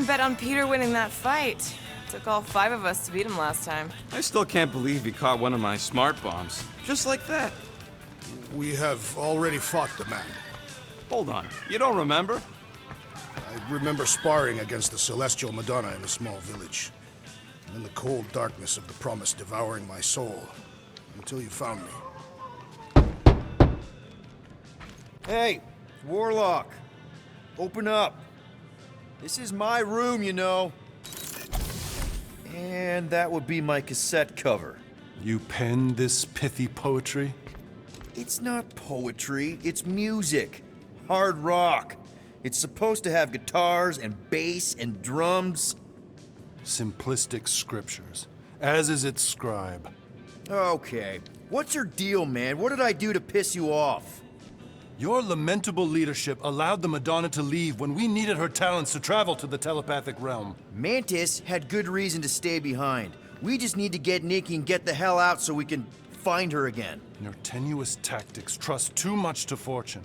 bet on Peter winning that fight. Took all 5 of us to beat him last time. I still can't believe he caught one of my smart bombs. Just like that. We have already fought the man. Hold on, you don't remember? I remember sparring against the Celestial Madonna in a small village. And in the cold darkness of the promise devouring my soul. Until you found me. Hey, Warlock. Open up. This is my room, you know. And that would be my cassette cover. You penned this pithy poetry? It's not poetry, it's music. Hard rock. It's supposed to have guitars and bass and drums. Simplistic scriptures, as is its scribe. Okay. What's your deal, man? What did I do to piss you off? Your lamentable leadership allowed the Madonna to leave when we needed her talents to travel to the telepathic realm. Mantis had good reason to stay behind. We just need to get Nikki and get the hell out so we can find her again. Your tenuous tactics trust too much to fortune.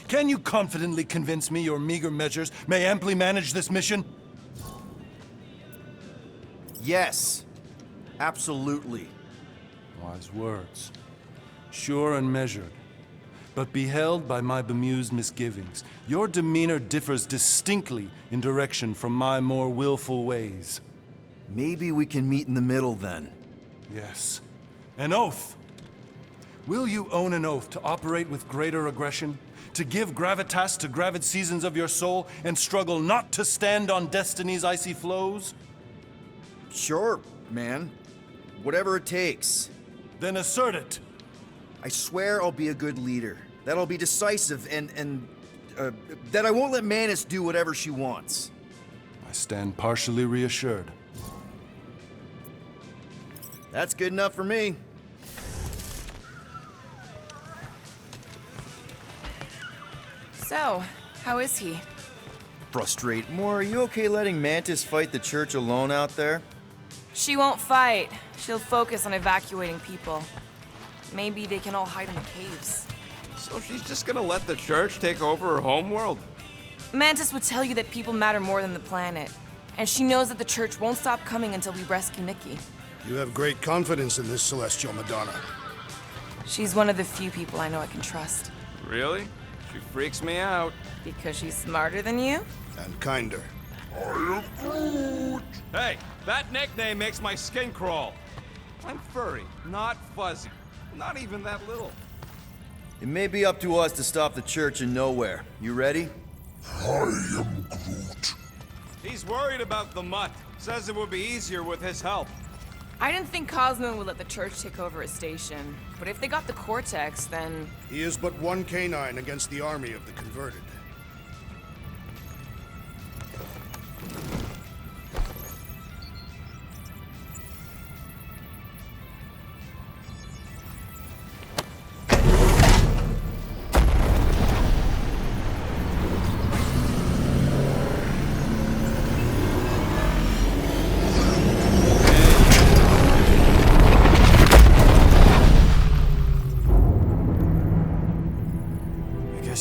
Can you confidently convince me your meager measures may amply manage this mission? Yes. Absolutely. Wise words. Sure and measured. But beheld by my bemused misgivings, your demeanor differs distinctly in direction from my more willful ways. Maybe we can meet in the middle then. Yes. An oath. Will you own an oath to operate with greater aggression? To give gravitas to gravid seasons of your soul and struggle not to stand on destiny's icy flows? Sure, man. Whatever it takes. Then assert it. I swear I'll be a good leader. That I'll be decisive and that I won't let Mantis do whatever she wants. I stand partially reassured. That's good enough for me. So, how is he? Frustrate. More, are you okay letting Mantis fight the church alone out there? She won't fight. She'll focus on evacuating people. Maybe they can all hide in the caves. So she's just gonna let the church take over her homeworld? Mantis would tell you that people matter more than the planet. And she knows that the church won't stop coming until we rescue Nikki. You have great confidence in this Celestial Madonna. She's one of the few people I know I can trust. Really? She freaks me out. Because she's smarter than you? And kinder. Hey, that nickname makes my skin crawl. I'm furry, not fuzzy. Not even that little. It may be up to us to stop the church in nowhere. You ready? I am Groot. He's worried about the mutt. Says it would be easier with his help. I didn't think Cosmo would let the church take over his station. But if they got the Cortex, then... He is but one canine against the army of the converted.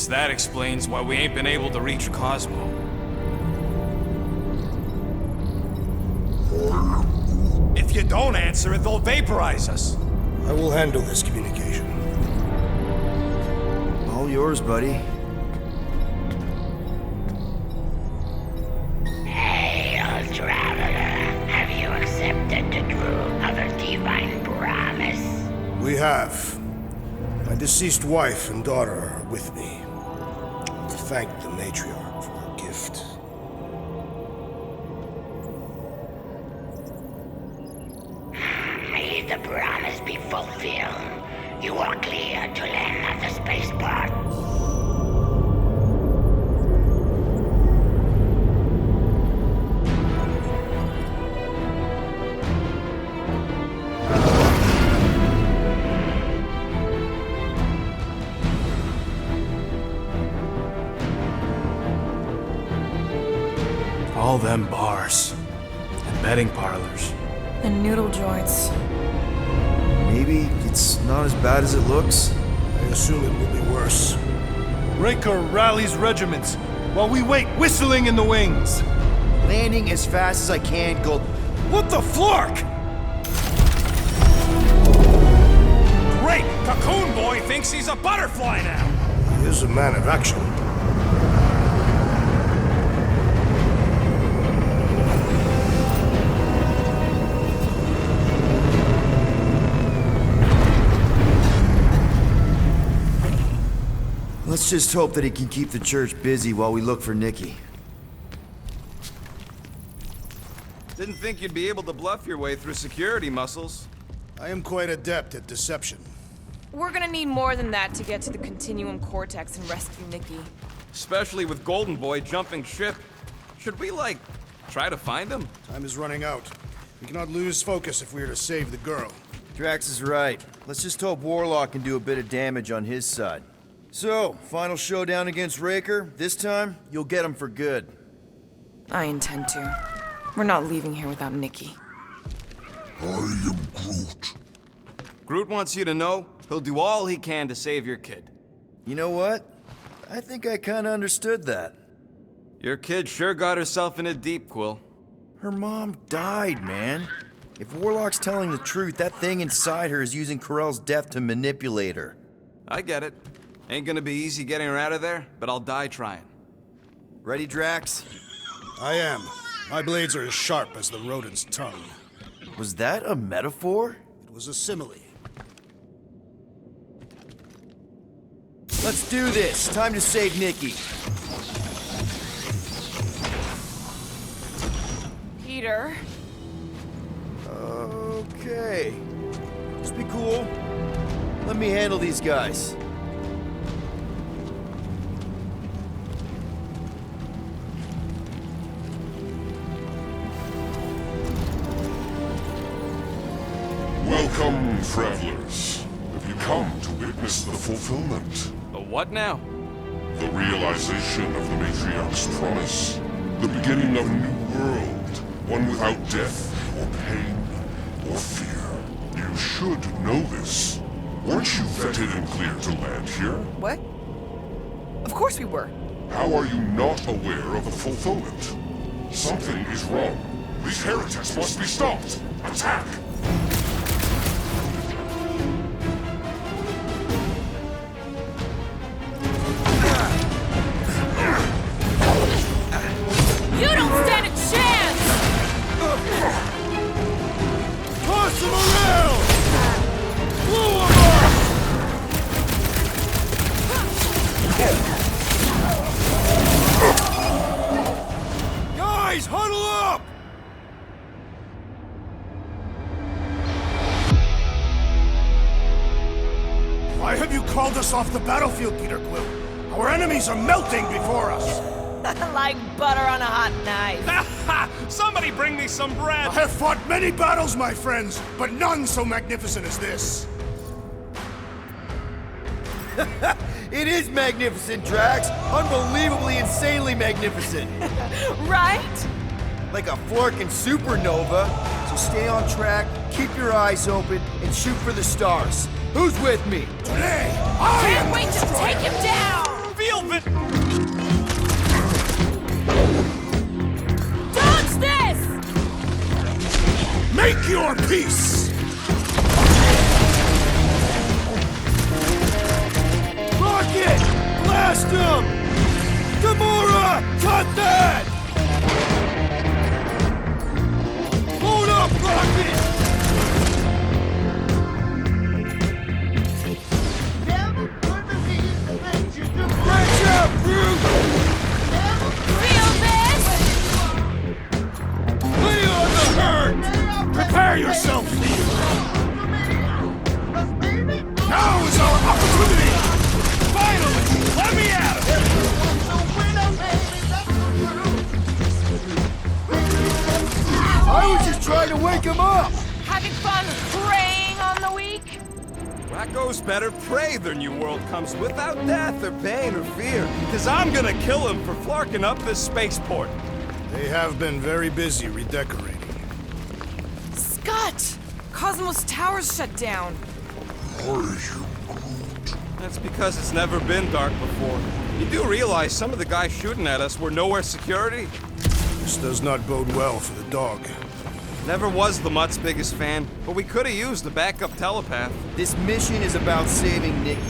That explains why we ain't been able to reach Cosmo. If you don't answer it, they'll vaporize us. I will handle this communication. All yours, buddy. Hail, traveler. Have you accepted the truth of a divine promise? We have. My deceased wife and daughter are with me. To thank the matriarch for her gift. May the promise be fulfilled. You are clear to land at the spaceport. All them bars. And betting parlors. And noodle joints. Maybe it's not as bad as it looks. I assume it will be worse. Raker rallies regiments while we wait whistling in the wings. Landing as fast as I can, Gold. What the flark? Great! Cocoon Boy thinks he's a butterfly now! He is a man of action. Let's just hope that he can keep the church busy while we look for Nikki. Didn't think you'd be able to bluff your way through security muscles. I am quite adept at deception. We're gonna need more than that to get to the Continuum Cortex and rescue Nikki. Especially with Golden Boy jumping ship. Should we, like, try to find him? Time is running out. We cannot lose focus if we are to save the girl. Drax is right. Let's just hope Warlock can do a bit of damage on his side. So, final showdown against Raker. This time, you'll get him for good. I intend to. We're not leaving here without Nikki. I am Groot. Groot wants you to know he'll do all he can to save your kid. You know what? I think I kinda understood that. Your kid sure got herself in a deep, Quill. Her mom died, man. If Warlock's telling the truth, that thing inside her is using Corell's death to manipulate her. I get it. Ain't gonna be easy getting her out of there, but I'll die trying. Ready, Drax? I am. My blades are as sharp as the rodent's tongue. Was that a metaphor? It was a simile. Let's do this. Time to save Nikki. Peter. Okay. Just be cool. Let me handle these guys. Welcome, travelers. Have you come to witness the fulfillment? The what now? The realization of the Matriarch's promise. The beginning of a new world. One without death, or pain, or fear. You should know this. Weren't you vetted and cleared to land here? What? Of course we were. How are you not aware of the fulfillment? Something is wrong. These heretics must be stopped. Attack! You don't stand a chance! Toss him around! Blow him up! Guys, huddle up! Why have you called us off the battlefield, Peter Quill? Our enemies are melting before us. Like butter on a hot knife. Somebody bring me some bread! I have fought many battles, my friends, but none so magnificent as this. It is magnificent, Drax. Unbelievably, insanely magnificent. Right? Like a flirking supernova. So stay on track, keep your eyes open, and shoot for the stars. Who's with me? Today, I Can't am wait to destroyer. take him down! Feel it! Dodge this! Make your peace! Rocket! Blast him! Gamora! Cut that! Hold up, Rocket! Branch out, Groot! Feel this? Lay on the hurt! Prepare yourself, Thea! Now is our opportunity! Finally! Let me at him! I was just trying to wake him up! Having fun preying on the weak? Wacko's better prey their new world comes without death or pain or fear. Cause I'm gonna kill him for flarking up this spaceport. They have been very busy redecorating. Scott! Cosmos Tower's shut down. Are you Groot? That's because it's never been dark before. You do realize some of the guys shooting at us were nowhere security? This does not bode well for the dog. Never was the Mutt's biggest fan, but we could have used a backup telepath. This mission is about saving Nikki.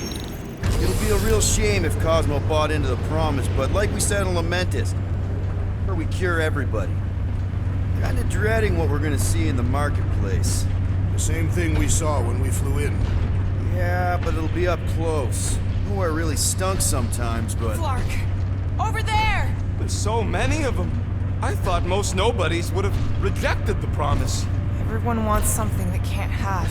It'll be a real shame if Cosmo bought into the promise, but like we said in Lamentis, where we cure everybody. Kinda dreading what we're gonna see in the marketplace. The same thing we saw when we flew in. Yeah, but it'll be up close. Nowhere really stunk sometimes, but... Flark! Over there! There's so many of them. I thought most nobodies would have rejected the promise. Everyone wants something they can't have.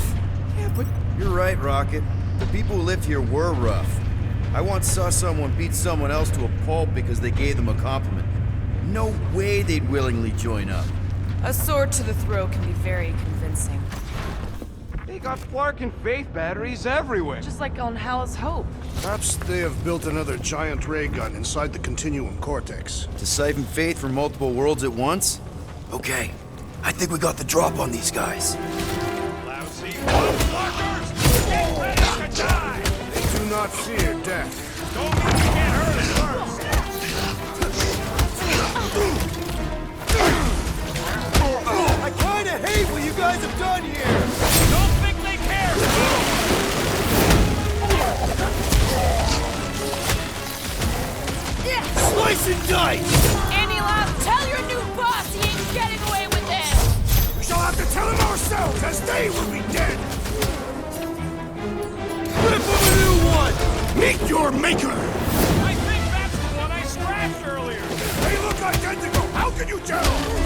Yeah, but You're right, Rocket. The people who lived here were rough. I once saw someone beat someone else to a pulp because they gave them a compliment. No way they'd willingly join up. A sword to the throat can be very convincing. they got Flark and Faith batteries everywhere. Just like on Hal's Hope. Perhaps they have built another giant ray gun inside the Continuum Cortex. To siphon Faith from multiple worlds at once? Okay, I think we got the drop on these guys. Lousy blockers! Get ready to die! They do not fear death. Don't mean you can't hurt us first! I kinda hate what you guys have done here! Don't think they care! Slice and dice! Andy Lab, tell your new boss he ain't getting away with this! We shall have to tell him ourselves, as they will be dead! Rip of a new one! Meet your maker! I think that's the one I scratched earlier! They look identical! How can you tell?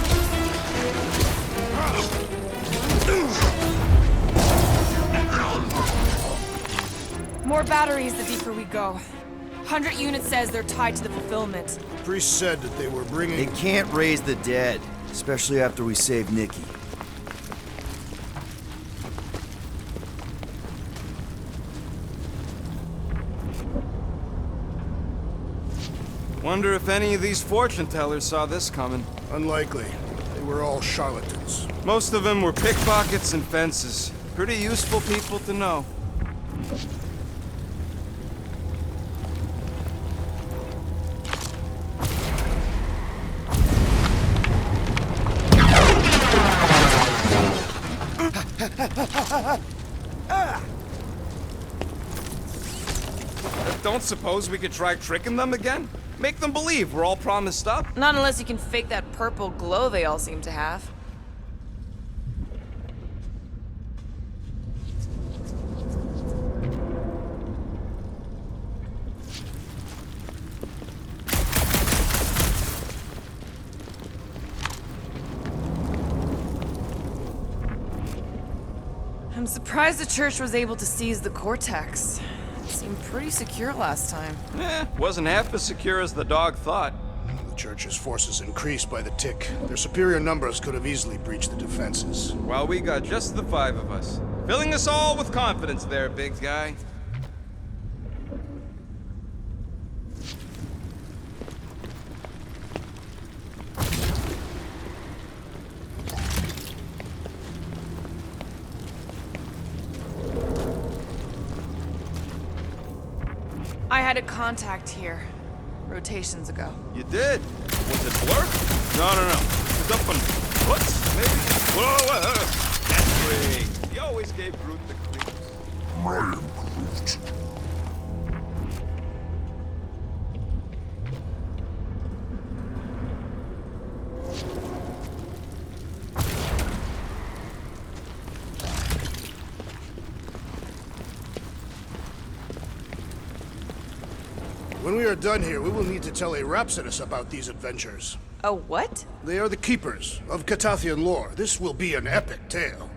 More batteries the deeper we go. 100 units says they're tied to the fulfillment. Priest said that they were bringing... It can't raise the dead, especially after we save Nikki. Wonder if any of these fortune tellers saw this coming. Unlikely. They were all charlatans. Most of them were pickpockets and fences. Pretty useful people to know. Don't suppose we could try tricking them again? Make them believe we're all promised up? Not unless you can fake that purple glow they all seem to have. I'm surprised the church was able to seize the Cortex. It seemed pretty secure last time. Wasn't half as secure as the dog thought. The church's forces increased by the tick. Their superior numbers could have easily breached the defenses. Well, we got just the 5 of us. Filling us all with confidence there, big guy. I had a contact here, rotations ago. You did? Was it Blur? No. It was up on Foots, maybe? Whoa. That's great. He always gave Groot the creeps. Ryan Groot. When we are done here, we will need to tell a Rhapsodus about these adventures. Oh, what? They are the keepers of Catathian lore. This will be an epic tale.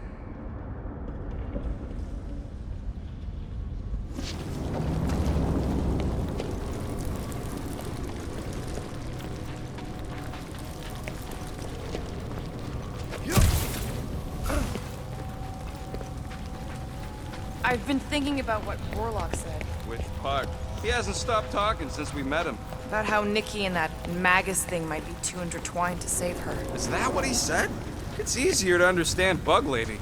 I've been thinking about what Warlock said. Which part? He hasn't stopped talking since we met him. About how Nikki and that Magus thing might be too intertwined to save her. Is that what he said? It's easier to understand Bug Lady.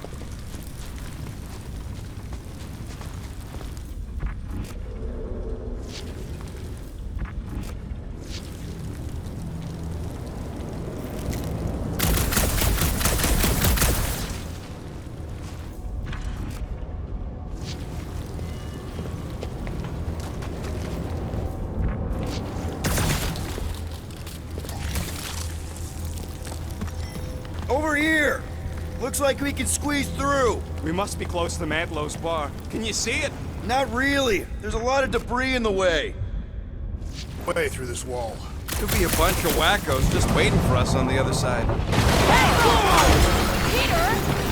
Over here! Looks like we can squeeze through. We must be close to Mantlow's bar. Can you see it? Not really. There's a lot of debris in the way. Way through this wall. Could be a bunch of wackos just waiting for us on the other side.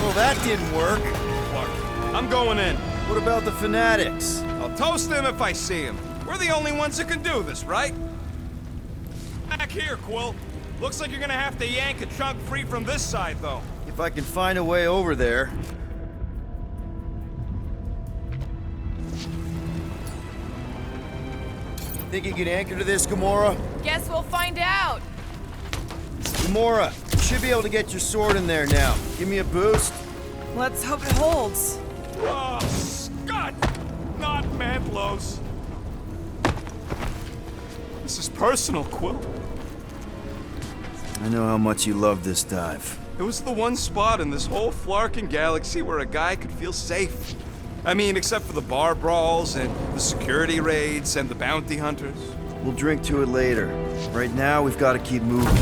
Well, that didn't work. Clark, I'm going in. What about the fanatics? I'll toast them if I see them. We're the only ones who can do this, right? Back here, Quill. Looks like you're gonna have to yank a chunk free from this side, though. If I can find a way over there. Think you can anchor to this, Gamora? Guess we'll find out. Gamora, you should be able to get your sword in there now. Give me a boost. Let's hope it holds. Oh, Scott! Not Mantlow's. This is personal, Quill. I know how much you love this dive. It was the one spot in this whole Flarkin galaxy where a guy could feel safe. I mean, except for the bar brawls and the security raids and the bounty hunters. We'll drink to it later. Right now, we've got to keep moving.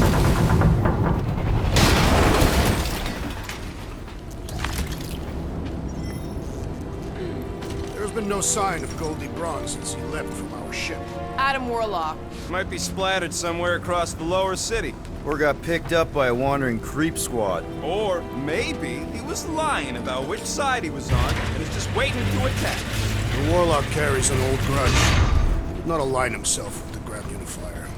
There's been no sign of Goldie Braun since he left from our ship. Adam Warlock. Might be splattered somewhere across the lower city. Or got picked up by a wandering creep squad. Or maybe he was lying about which side he was on and is just waiting to attack. The Warlock carries an old grudge. He did not align himself with the Grand Unifier.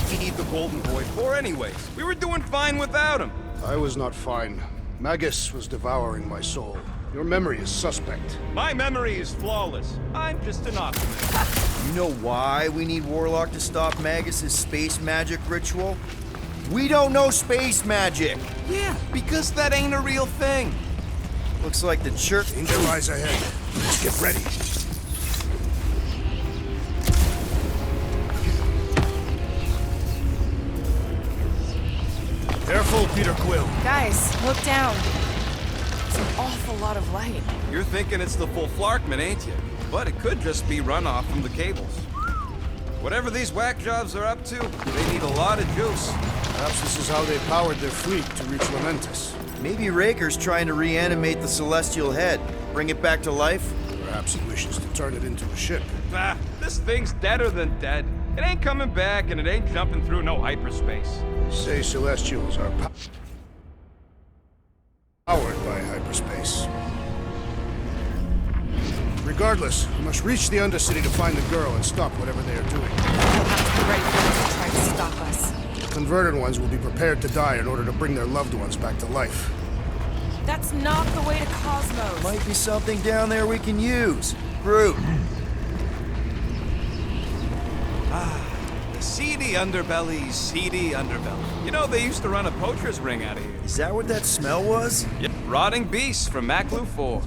We need the Golden Boy for anyways. We were doing fine without him. I was not fine. Magus was devouring my soul. Your memory is suspect. My memory is flawless. I'm just an optimist. You know why we need Warlock to stop Magus's space magic ritual? We don't know space magic! Yeah, because that ain't a real thing. Looks like the church... Danger lies ahead. Let's get ready. Careful, Peter Quill. Guys, look down. It's an awful lot of light. You're thinking it's the full Flarkman, ain't you? But it could just be runoff from the cables. Whatever these whack jobs are up to, they need a lot of juice. Perhaps this is how they powered their fleet to reach Lamentis. Maybe Raker's trying to reanimate the Celestial Head. Bring it back to life? Perhaps he wishes to turn it into a ship. Ah, this thing's deader than dead. It ain't coming back, and it ain't jumping through no hyperspace. Say Celestials are powered by hyperspace. Regardless, we must reach the Undercity to find the girl and stop whatever they are doing. We'll have to be ready for them to try to stop us. The converted ones will be prepared to die in order to bring their loved ones back to life. That's not the way to Cosmos. Might be something down there we can use. Groot. The seedy underbelly. You know, they used to run a poacher's ring out of here. Is that what that smell was? Yep, rotting beasts from Maklu 4.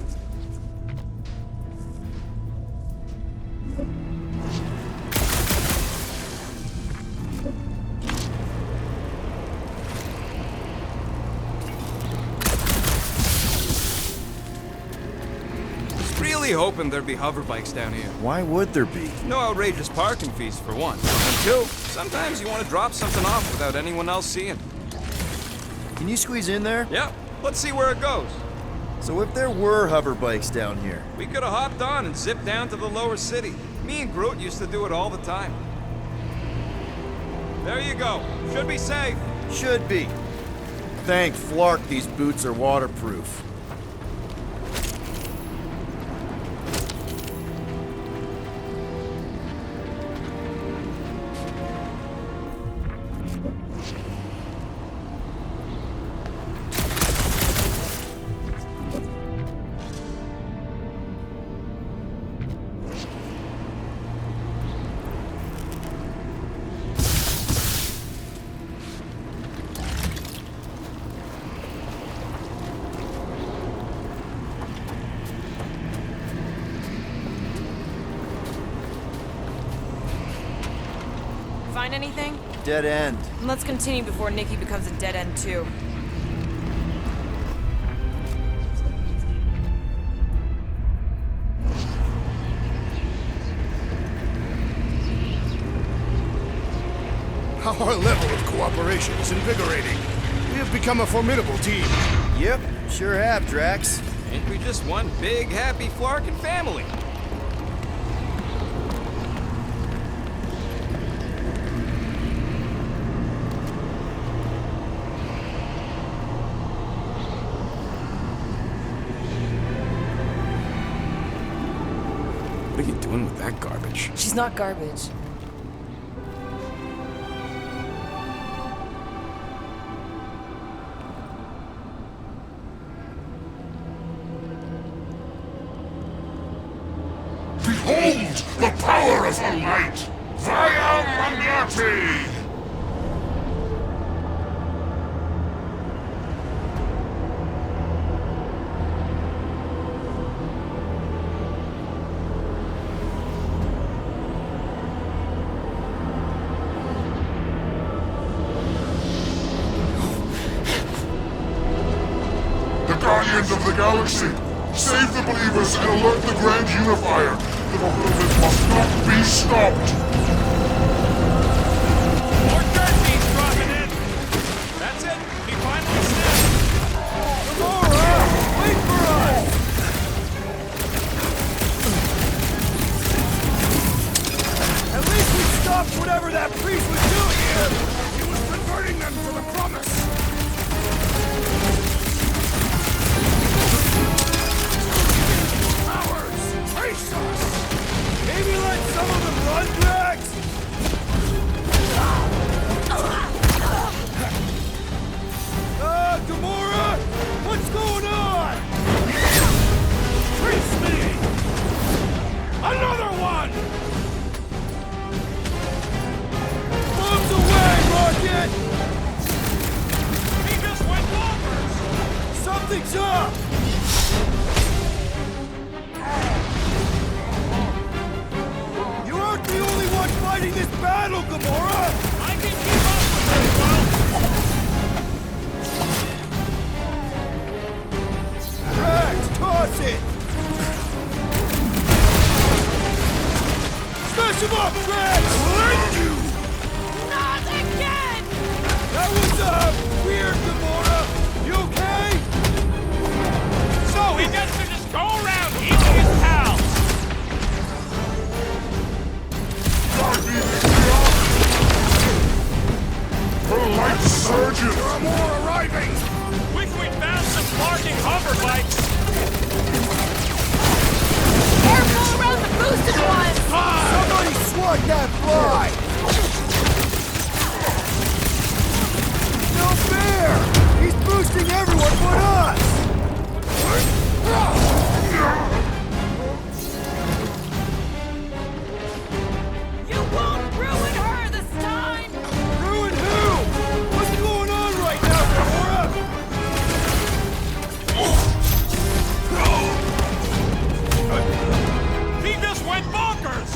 Really hoping there'd be hover bikes down here. Why would there be? No outrageous parking fees, for one. And two, sometimes you want to drop something off without anyone else seeing. Can you squeeze in there? Yeah, let's see where it goes. So if there were hover bikes down here, We could have hopped on and zipped down to the lower city. Me and Groot used to do it all the time. There you go. Should be safe. should be. Thank Flark these boots are waterproof. Find anything? Dead end. Let's continue before Nikki becomes a dead end too. Our level of cooperation is invigorating. We have become a formidable team. Yep, sure have, Drax. Ain't we just one big, happy Flarkin family? What are you doing with that garbage? She's not garbage. Behold the power of the light! Via Magnati! The Guardians of the Galaxy! Save the believers and alert the Grand Unifier! The movement must not be stopped! More dirt beams dropping in! That's it! He finally snapped! Gamora! Wait for us! At least we stopped whatever that priest was doing here! He was converting them to the promise. Ours! Face us! Maybe let some of them run, Drax? Gamora! What's going on? Face me! Another one! Bombs away, Rocket! He just went bonkers! Something's up! You aren't the only one fighting this battle, Gamora! I can keep up with this, well! Drax, toss it! Smash him up, Drax! Blend you! Not again! That was, weird, Gamora! You okay? So he gets to just go around eating his pals! The light surges! There are more arriving! Wish we'd found some barking hover bikes! Careful around the boosted ones! Somebody swat that fly! No fair! He's boosting everyone but us! You won't ruin her this time! Ruin who? What's going on right now, Gamora? He just went bonkers!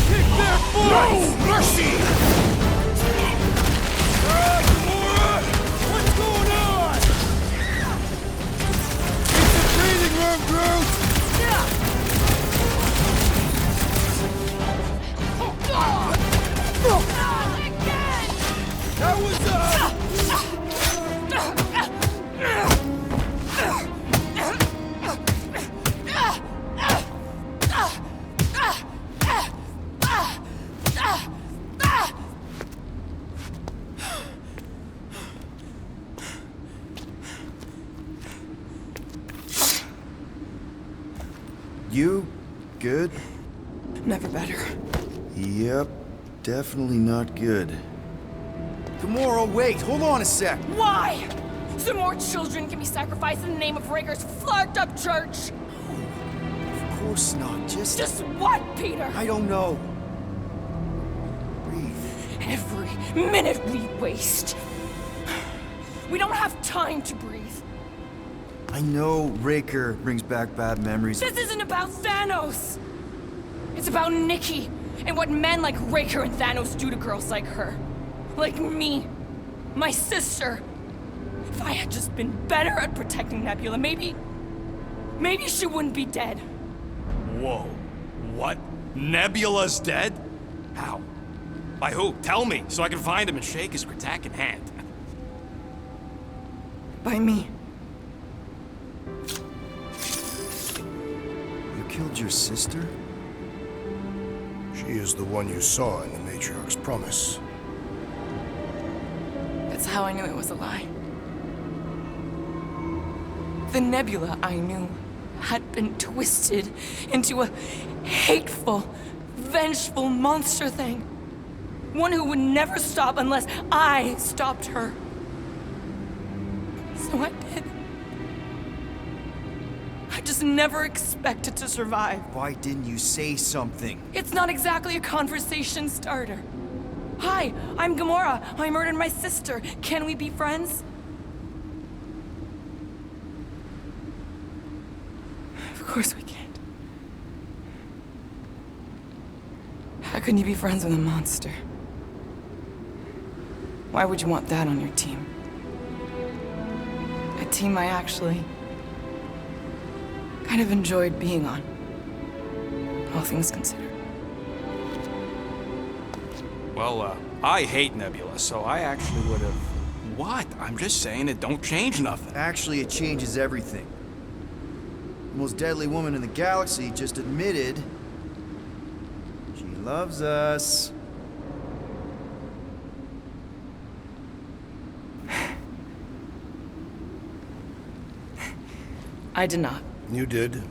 Kick their butts! No mercy! Gamora! What's going on? It's the breathing room, Groot! Not again! That was, You good? Never better. Yep, definitely not good. Gamora, wait, hold on a sec. Why? So more children can be sacrificed in the name of Raker's flarked up church? Of course not, Just what, Peter? I don't know. Breathe. Every minute we waste. We don't have time to breathe. I know Raker brings back bad memories. This isn't about Thanos. It's about Nikki and what men like Raker and Thanos do to girls like her. Like me. My sister. If I had just been better at protecting Nebula, maybe she wouldn't be dead. Whoa. What? Nebula's dead? How? By who? Tell me, so I can find him and shake his Kratak in hand. By me. You killed your sister? She is the one you saw in the Matriarch's promise. That's how I knew it was a lie. The nebula I knew had been twisted into a hateful, vengeful monster thing. One who would never stop unless I stopped her. So I did. I just never expected to survive. Why didn't you say something? It's not exactly a conversation starter. Hi, I'm Gamora. I murdered my sister. Can we be friends? Of course we can't. How can you be friends with a monster? Why would you want that on your team? A team I actually kind of enjoyed being on, all things considered. Well, I hate Nebula, so I actually would have... What? I'm just saying it don't change nothing. Actually, it changes everything. The most deadly woman in the galaxy just admitted she loves us. I did not. You did.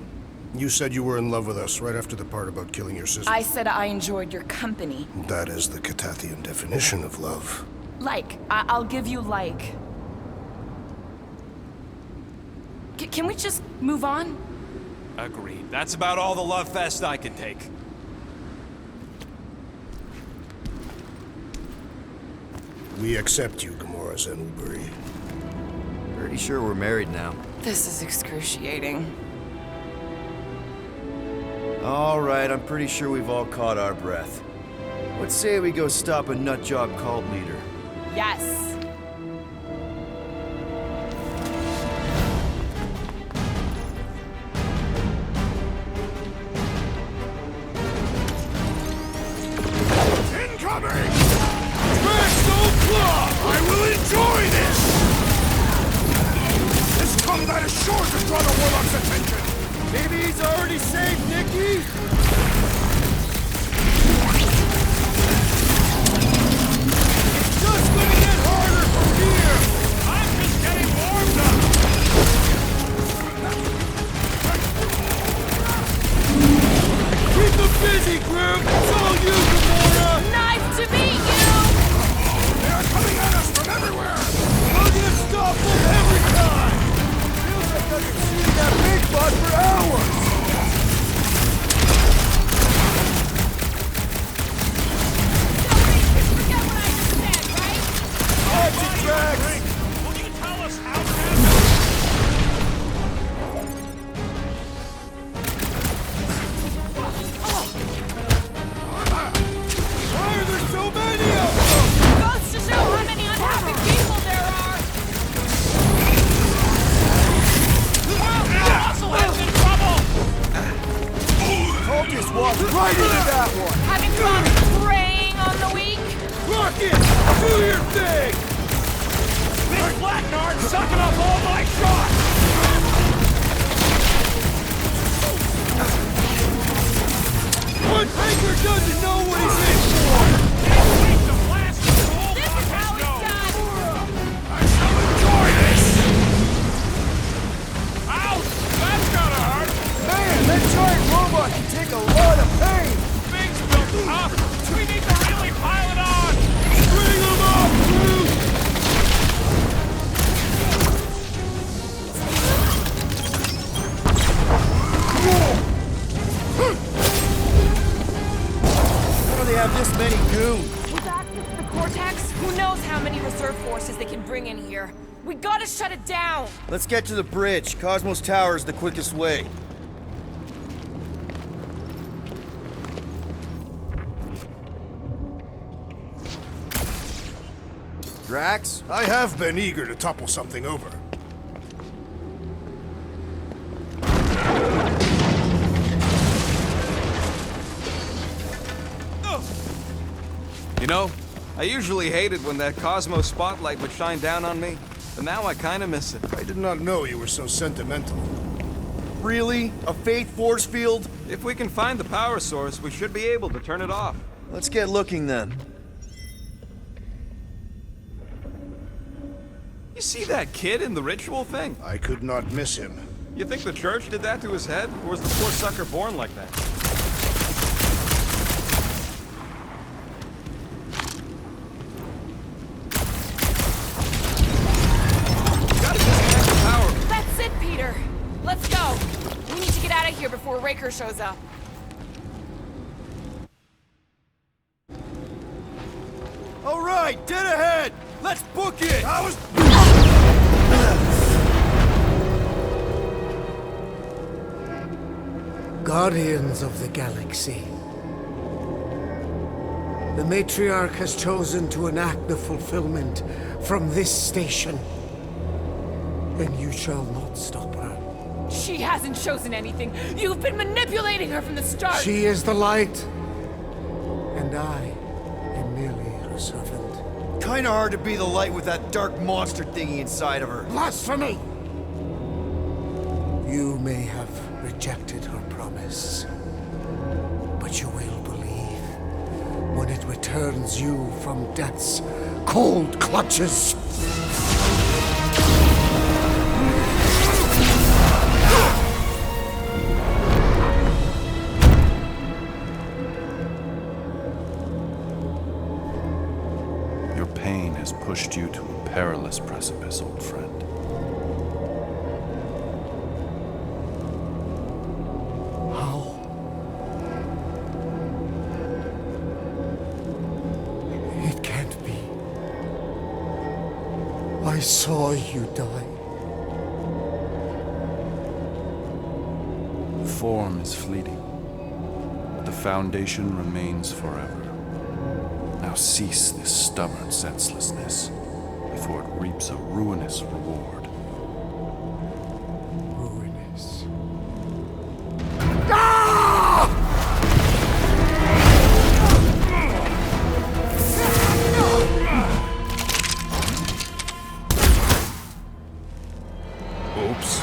You said you were in love with us right after the part about killing your sister. I said I enjoyed your company. That is the Catathian definition of love. Like. I'll give you like. Can we just move on? Agreed. That's about all the love fest I could take. We accept you, Gamora Zenuburi. Pretty sure we're married now. This is excruciating. All right, I'm pretty sure we've all caught our breath. Let's say we go stop a nutjob cult leader. Yes. Incoming! Maximum Claw! I will enjoy this! This combat is sure to draw the Warlock's attention! Maybe he's already saved Nikki? It's just gonna get harder from here! I'm just getting warmed up! Keep them busy, group! It's all you, Gamora! Nice to meet you! They are coming at us from everywhere! We're gonna stop them every time! Feels like I've been shooting that big bud for hours! Forget what I just said, right? Action tracks! Will you tell us how to... Why are there so many of them? Goes to show how many unhappy people there are! Russell in trouble! Focus walked right into that one! Having fun preying on the weak? Rocket! Do your thing! Big Blacknard sucking up all my shots! One Hanker doesn't know what he's in for! This is how it's done! I shall enjoy this! Ouch! That's gotta hurt! Man, that giant robot can take a lot of pain! Things built up! We need to really pile it on! Bring him up, Groot! How do they have this many goons? With access to the Cortex, who knows how many reserve forces they can bring in here? We gotta shut it down! Let's get to the bridge. Cosmos Tower is the quickest way. Drax? I have been eager to topple something over. You know, I usually hated when that Cosmo spotlight would shine down on me, but now I kinda miss it. I did not know you were so sentimental. Really? A faith force field? If we can find the power source, we should be able to turn it off. Let's get looking then. You see that kid in the ritual thing? I could not miss him. You think the church did that to his head? Or was the poor sucker born like that? Gotta disconnect the power. That's it, Peter. Let's go. We need to get out of here before Raker shows up. All right, dead ahead! Let's book it! Guardians of the Galaxy. The Matriarch has chosen to enact the fulfillment from this station. And you shall not stop her. She hasn't chosen anything. You've been manipulating her from the start. She is the light. And I am merely her servant. Kinda hard to be the light with that dark monster thingy inside of her. Blasphemy! You may have rejected her promise, but you will believe when it returns you from death's cold clutches. Your pain has pushed you to a perilous precipice, old friend. How? It can't be. I saw you die. Form is fleeting, but the foundation remains forever. Now cease this stubborn senselessness before it reaps a ruinous reward. Ruinous. Oops.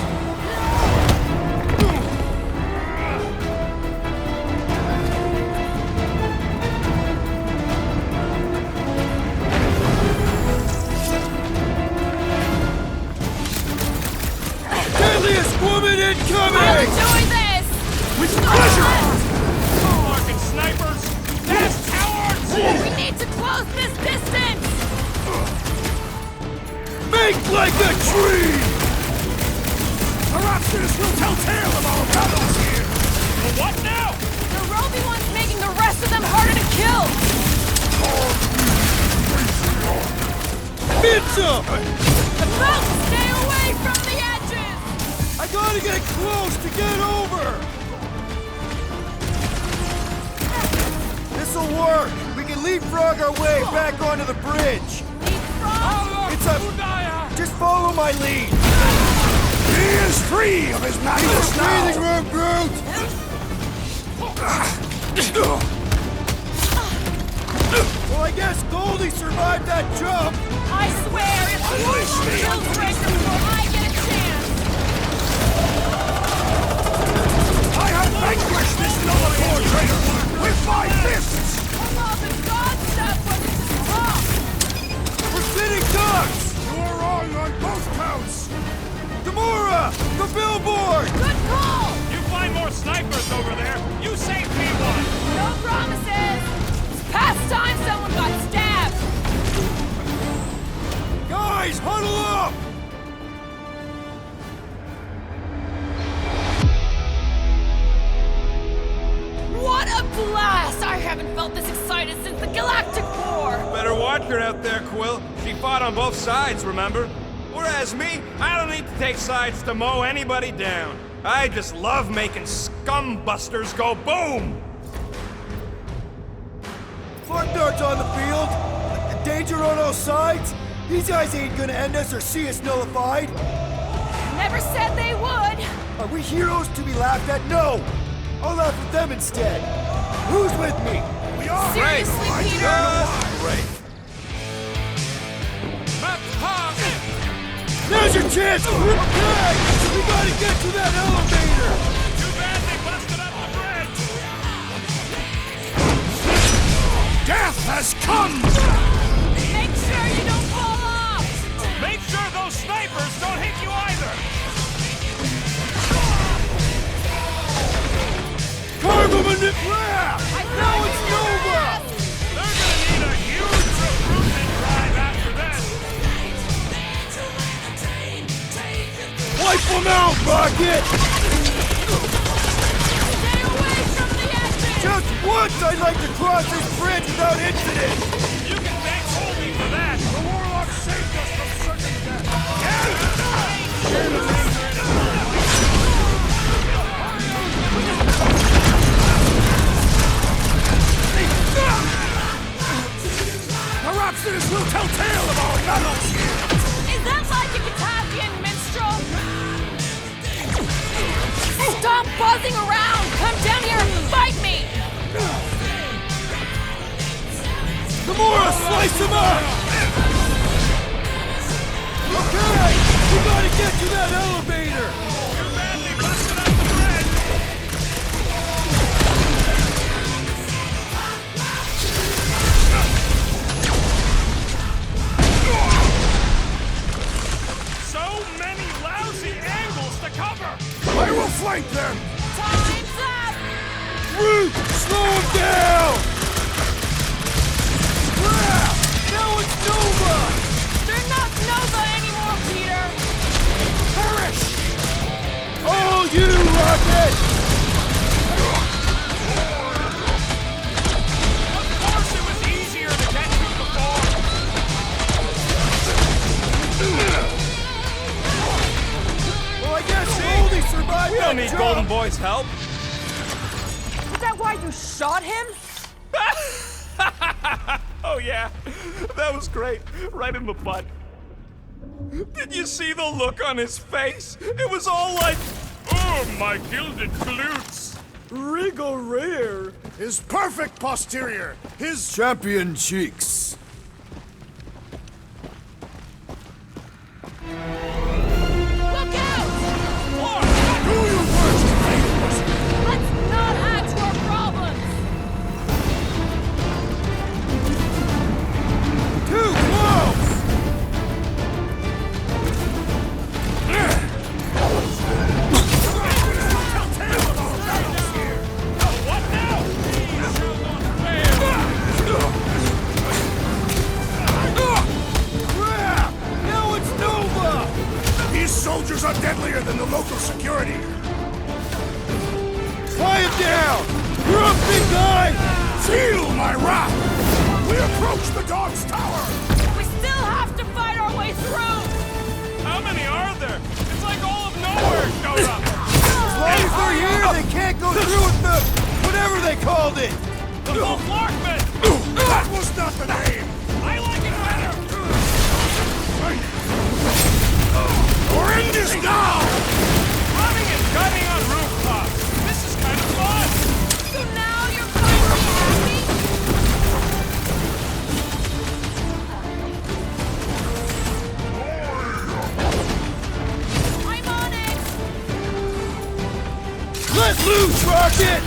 Deadliest woman incoming! I'm doing this! With pleasure! Fucking snipers! That's cowards! We need to close this distance! Make like a tree! Perhaps this will tell tale of our battles here! What now? The Roby one's making the rest of them harder to kill! Pizza! About to stay away from the edges! I gotta get close to get over! This'll work! We can leapfrog our way back onto the bridge! Leapfrog! It's a... Just follow my lead! He is free of his madness now! Breathing room, Groot! Well, I guess Goldie survived that jump! I swear, if Unleash you me! kills Raker before I get a chance! I have vanquished this noble traitor with my fists! Oh, the God stuff wasn't just talk! We're sitting ducks! You are wrong on both counts! Gamora! The billboard! Good call! You find more snipers over there. You saved me one. No promises! It's past time someone got stabbed! Guys, huddle up! What a blast! I haven't felt this excited since the Galactic War! Better watch her out there, Quill. She fought on both sides, remember? Whereas me, I don't need to take sides to mow anybody down. I just love making scumbusters go boom! Fart darts on the field! Danger on all sides! These guys ain't gonna end us or see us nullified! Never said they would! Are we heroes to be laughed at? No! I'll laugh at them instead! Who's with me? We are Seriously, brave. Peter? great. There's your chance! Okay! We gotta get to that elevator! Too bad they busted up the bridge! Death has come! Make sure you don't fall off! Make sure those snipers don't hit you either! Cargo manipulate! Now it's Nova! They're gonna need a huge recruitment drive after this! Wipe them out, Rocket! Stay away from the exit! Just once I'd like to cross this bridge without incident! You can thank Holy for that! The Warlock saved us from certain death! Perhaps this will tell tale of our battles here! Is that like a Katavian minstrel? Stop buzzing around! Come down here and fight me! Gamora, slice him up! Okay! We gotta get to that elevator! Too bad they busted up the bridge! So many lousy angles to cover! I will flank them! Time's up! Root! Slow him down! Crap! Now it's Nova! They're not Nova anymore, Peter! Perish! All you, Rocket! Of course it was easier to get to before! Well, I guess Goldie survived We that don't need jump. Golden Boy's help! Is that why you shot him? Oh yeah, that was great. Right in the butt. Did you see the look on his face? It was all like, oh, my gilded glutes. Regal rear. His perfect posterior! His Champion cheeks. Look out! do you first, ladies! Let's not add to our problems! Too close! What now? Crap! Now it's Nova! These soldiers are deadlier than the local security! Tie him down! You're up, big guy! Feel my wrath! We approach the dog's tower! We still have to fight our way through! How many are there? It's like all of nowhere showed up. As long as they're here, they can't go through with the... whatever they called it! The Volklarkman! That was not the name! I like it better! We're in this now! Running and gunning on rooftops. This is kind of fun. So now you're finally happy? I'm on it! Let loose, Rocket!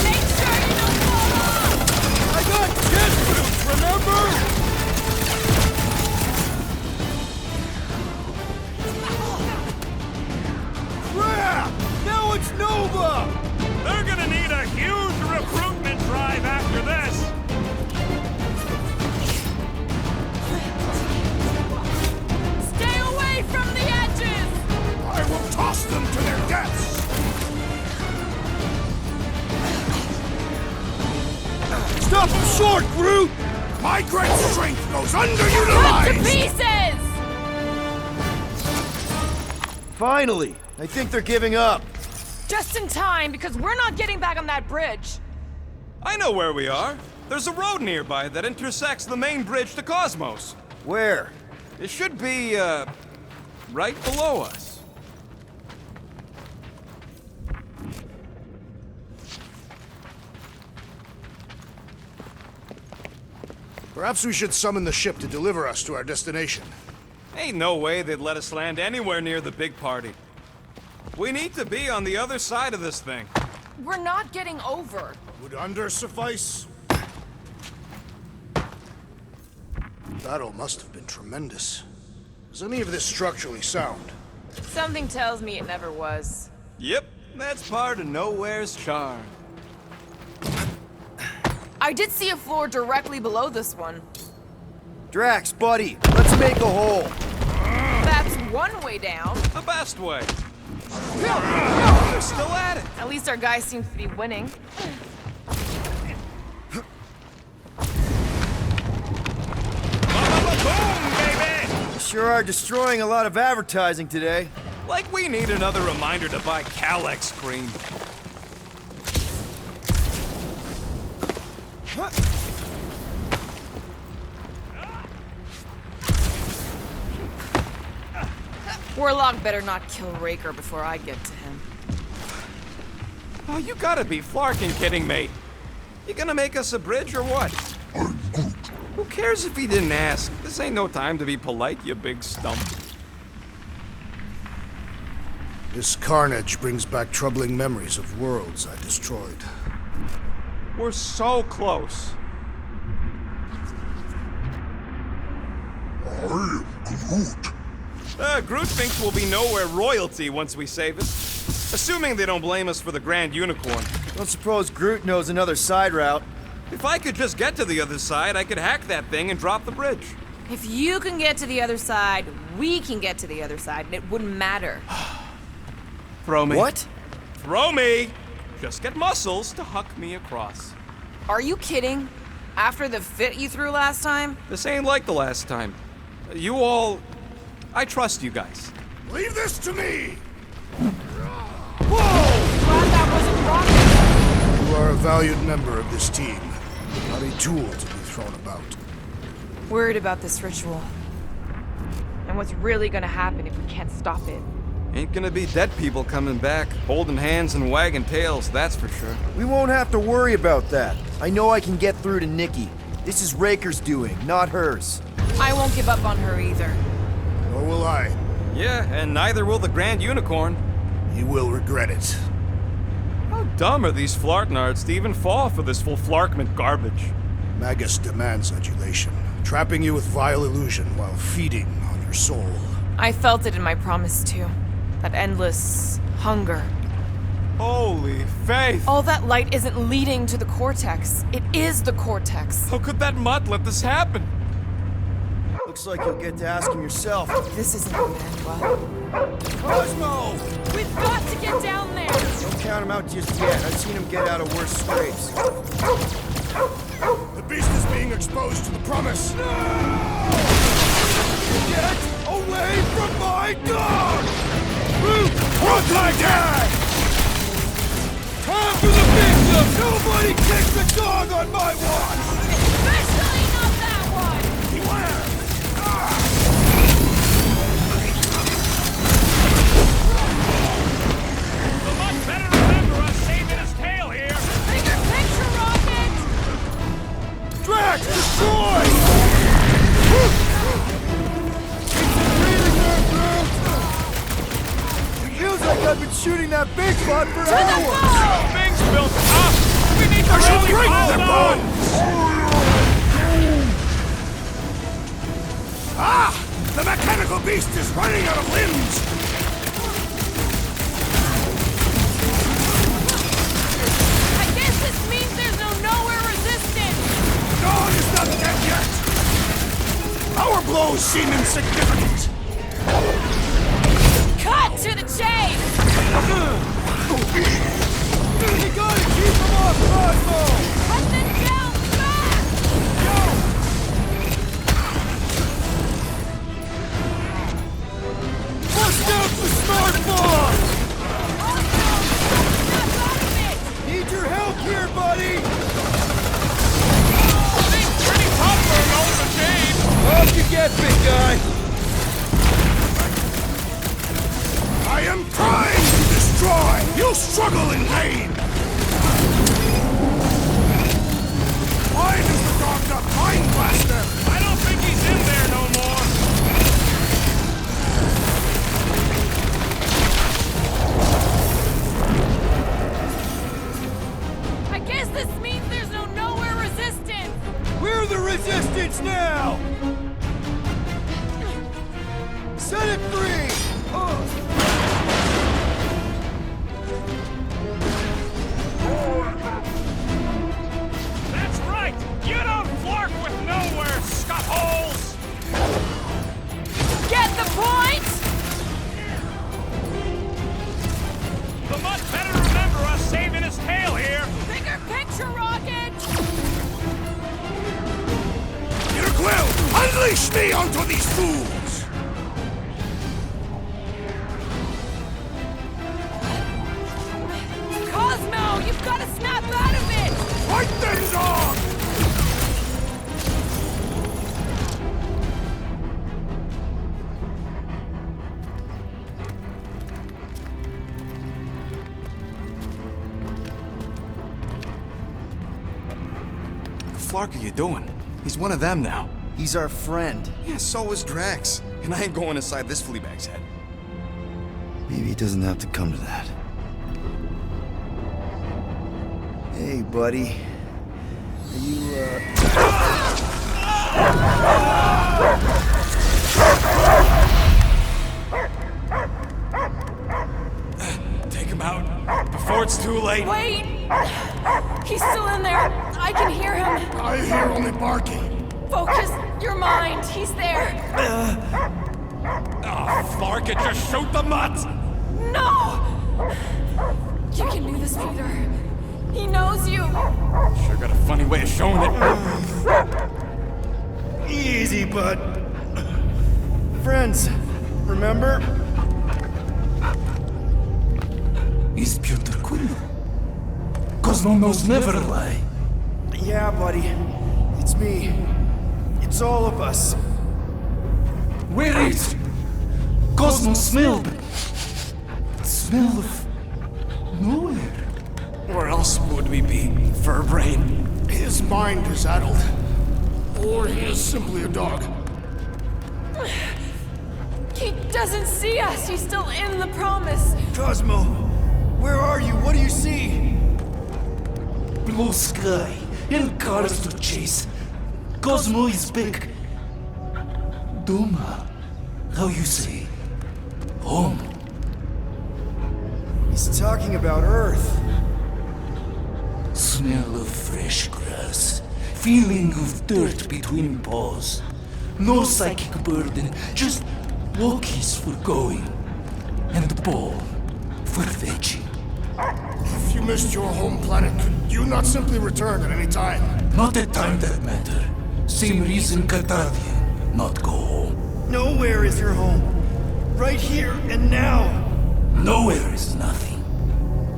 Make sure you don't fall off! I got jet boots, remember? Crap! Now it's Nova! They're gonna need a huge recruitment drive after this. Stay away from the edges! I will toss them to their deaths! Stop him short, Groot! My great strength goes Cut to underutilized! pieces! Finally! I think they're giving up. Just in time, because we're not getting back on that bridge. I know where we are. There's a road nearby that intersects the main bridge to Cosmos. Where? It should be, right below us. Perhaps we should summon the ship to deliver us to our destination. Ain't no way they'd let us land anywhere near the big party. We need to be on the other side of this thing. We're not getting over. Would under suffice? Battle must have been tremendous. Is any of this structurally sound? Something tells me it never was. Yep, that's part of Nowhere's charm. I did see a floor directly below this one. Drax, buddy, let's make a hole. That's one way down. The best way. They're still at it. At least our guy seems to be winning. Boom, baby! Sure are destroying a lot of advertising today. Like we need another reminder to buy Calex cream. Warlock better not kill Raker before I get to him. Oh, you gotta be flarking kidding me. You gonna make us a bridge or what? Who cares if he didn't ask? This ain't no time to be polite, you big stump. This carnage brings back troubling memories of worlds I destroyed. We're so close. I am Groot. Groot thinks we'll be nowhere royalty once we save it. Assuming they don't blame us for the Grand Unicorn. Don't suppose Groot knows another side route. If I could just get to the other side, I could hack that thing and drop the bridge. If you can get to the other side, we can get to the other side, and it wouldn't matter. Throw me. What? Throw me! Just get muscles to huck me across. Are you kidding? After the fit you threw last time? This ain't like the last time. You all... I trust you guys. Leave this to me! Glad that wasn't rocket. You are a valued member of this team, not a tool to be thrown about. Worried about this ritual. And what's really gonna happen if we can't stop it. Ain't gonna be dead people coming back, holding hands and wagging tails, that's for sure. We won't have to worry about that. I know I can get through to Nikki. This is Raker's doing, not hers. I won't give up on her either. Nor will I. Yeah, and neither will the Grand Unicorn. You will regret it. How dumb are these flartnards to even fall for this full flarkment garbage? Magus demands adulation, trapping you with vile illusion while feeding on your soul. I felt it in my promise too. That endless hunger. Holy faith! All that light isn't leading to the cortex. It is the cortex. How could that mutt let this happen? Looks like you'll get to ask him yourself. This isn't the Manuel. Cosmo! We've got to get down there! Don't count him out just yet. I've seen him get out of worse scrapes. The beast is being exposed to the promise. Get away from my dog! Run like that! Time for the victim! Nobody kicks the dog on my watch! Especially not that one! Beware! The mutt better remember us saving his tail here! Bigger picture, Rocket! Drax, destroy! Feels like I've been shooting that big spot for To the hours! wall! Things built up! We need to I shall really break hold their on! Ah! The mechanical beast is running out of limbs! I guess this means there's no nowhere resistance! Dawn is not dead yet! Our blows seem insignificant! Cut to the chase! You gotta keep him off, Cosmo! Cut them down fast! Bust out the smartphone! Snap out of it! Need your help here, buddy! Things pretty tough for an old machine! Up you get, big guy! I am trying to destroy! You struggle in vain! Why does the dark a mind blaster! I don't think he's in there no more. I guess this means there's no nowhere resistance! We're the resistance now! Set it free! That's right! You don't flark with nowhere, scuttholes! Get the point? The Mutt better remember us saving his tail here! Bigger picture, Rocket! Your Quill, unleash me onto these fools! Cosmo, you've got to snap out of it! Fight them, dog! The flark are you doing? He's one of them now. He's our friend. Yeah, so is Drax. And I ain't going inside this fleabag's head. Maybe it doesn't have to come to that. Hey, buddy. Are you, Take him out before it's too late. Wait! He's still in there. I can hear him. I hear only barking. Focus your mind. He's there. Oh, flark it, just shoot the Mutt! No! You can do this, Peter. He knows you. Sure got a funny way of showing it. easy, bud. Friends, remember? Is Peter Quill? Cosmo knows never lie. Yeah, buddy. It's me. It's all of us. Where is Cosmo smelled? Smell of nowhere. Where else would we be, Furbrain? His mind is addled. Or he is simply a dog. He doesn't see us. He's still in the promise. Cosmo, where are you? What do you see? Blue sky and cars to chase. Cosmo is back. Doma, how you say? Home. He's talking about Earth. Smell of fresh grass. Feeling of dirt between paws. No psychic burden, just walkies for going. And the ball for fetching. If you missed your home planet, could you not simply return at any time? Not a time that matter. Same reason Catalian not go home. Nowhere is your home. Right here and now. Nowhere is nothing.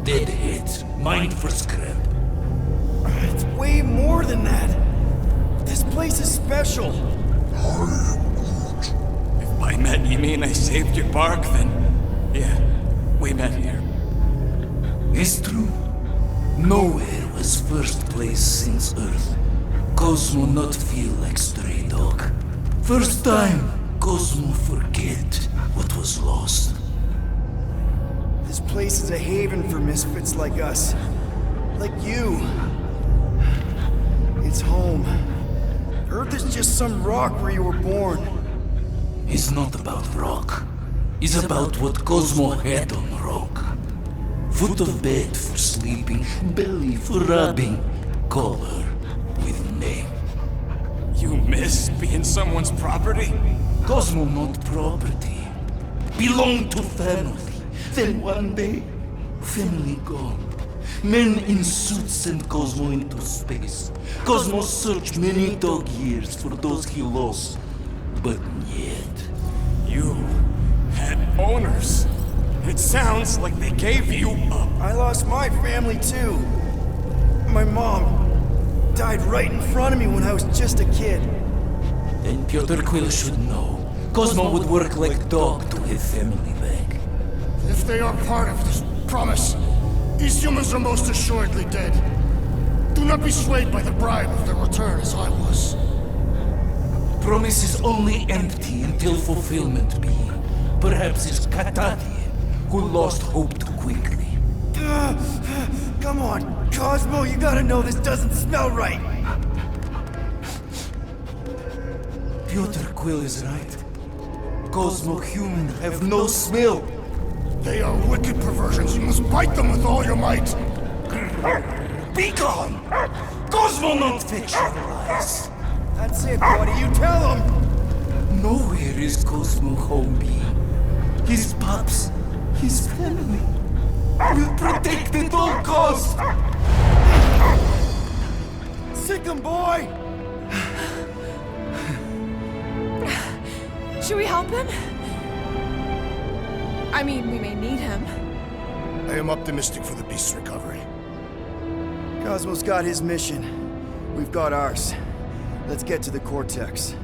Dead heads, mind for scrap. It's way more than that. This place is special. If by met you mean I saved your bark, then yeah, we met here. It's true. Nowhere was first place since Earth. Cosmo not feel like stray dog. First time, Cosmo forget what was lost. This place is a haven for misfits like us. Like you. It's home. Earth is just some rock where you were born. It's not about rock. It's about what Cosmo had on rock. Foot of bed for sleeping, belly for rubbing, color with name. You miss being someone's property? Cosmo not property. Belong to family. Then one day, family gone. Men in suits send Cosmo into space. Cosmo searched many dog years for those he lost. But yet... You had owners. It sounds like they gave you up. I lost my family too. My mom died right in front of me when I was just a kid. Then Piotr Quill should know. Cosmo would work like dog to have family back. If they are part of this promise, these humans are most assuredly dead. Do Do not be swayed by the bribe of their return as I was. Promise is only empty until fulfillment be. Perhaps it's Katati who lost hope too quickly. Come on, Cosmo, you gotta know this doesn't smell right. Piotr Quill is right. Cosmo human have no smell. They are wicked perversions. You must bite them with all your might. Be gone! Cosmo not fetch your lies. That's it, buddy, you tell him! Nowhere is Cosmo home be. His pups, his family, will protect at all costs. Sick 'em, boy! Should we help him? I mean, we may need him. I am optimistic for the beast's recovery. Cosmo's got his mission. We've got ours. Let's get to the Cortex.